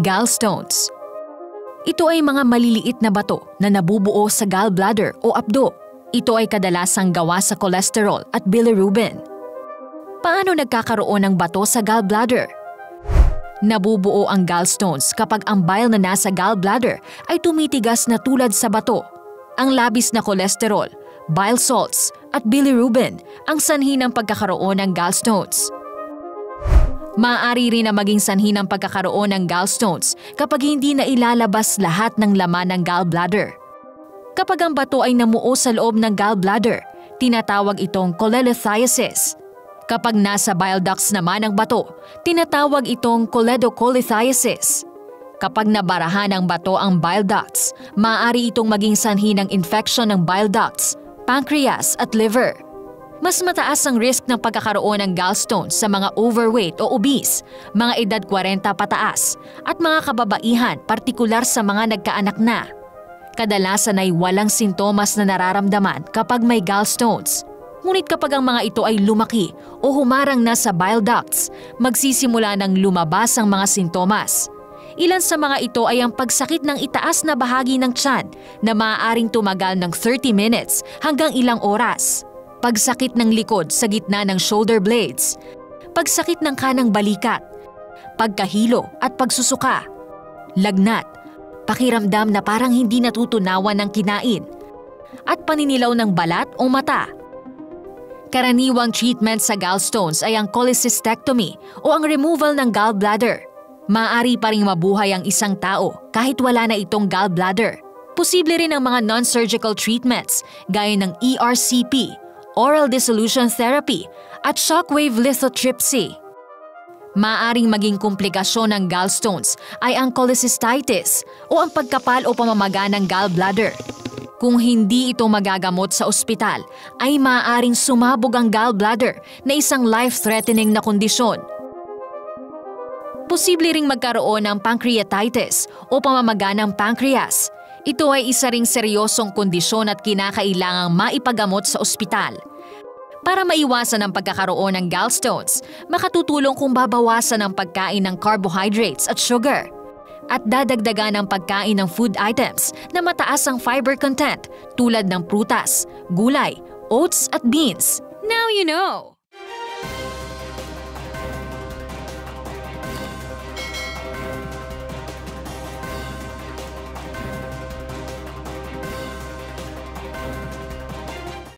Gallstones. Ito ay mga maliliit na bato na nabubuo sa gallbladder o apdo. Ito ay kadalasang gawa sa cholesterol at bilirubin. Paano nagkakaroon ng bato sa gallbladder? Nabubuo ang gallstones kapag ang bile na nasa gallbladder ay tumitigas na tulad sa bato. Ang labis na cholesterol, bile salts at bilirubin ang sanhi ng pagkakaroon ng gallstones. Maaari rin na maging sanhi ng pagkakaroon ng gallstones kapag hindi na ilalabas lahat ng laman ng gallbladder. Kapag ang bato ay namuo sa loob ng gallbladder, tinatawag itong cholelithiasis. Kapag nasa bile ducts naman ang bato, tinatawag itong choledocholithiasis. Kapag nabarahan ng bato ang bile ducts, maaari itong maging sanhi ng infection ng bile ducts, pancreas at liver. Mas mataas ang risk ng pagkakaroon ng gallstones sa mga overweight o obese, mga edad 40 pataas, at mga kababaihan, partikular sa mga nagkaanak na. Kadalasan ay walang sintomas na nararamdaman kapag may gallstones. Ngunit kapag ang mga ito ay lumaki o humarang na sa bile ducts, magsisimula ng lumabas ang mga sintomas. Ilan sa mga ito ay ang pagsakit ng itaas na bahagi ng tiyan na maaaring tumagal ng 30 minutes hanggang ilang oras. Pagsakit ng likod sa gitna ng shoulder blades, pagsakit ng kanang balikat, pagkahilo at pagsusuka, lagnat, pakiramdam na parang hindi natutunawan ng kinain, at paninilaw ng balat o mata. Karaniwang treatment sa gallstones ay ang cholecystectomy o ang removal ng gallbladder. Maaari pa ring mabuhay ang isang tao kahit wala na itong gallbladder. Posible rin ang mga non-surgical treatments gaya ng ERCP, oral dissolution therapy, at shockwave lithotripsy. Maaring maging komplikasyon ng gallstones ay ang cholecystitis o ang pagkapal o pamamaga ng gallbladder. Kung hindi ito magagamot sa ospital, ay maaaring sumabog ang gallbladder na isang life-threatening na kondisyon. Posible ring magkaroon ng pancreatitis o pamamaga ng pancreas. Ito ay isa ring seryosong kondisyon at kinakailangang maipagamot sa ospital. Para maiwasan ang pagkakaroon ng gallstones, makatutulong kung babawasan ang pagkain ng carbohydrates at sugar. At dadagdagan ang pagkain ng food items na mataas ang fiber content tulad ng prutas, gulay, oats at beans. Now you know!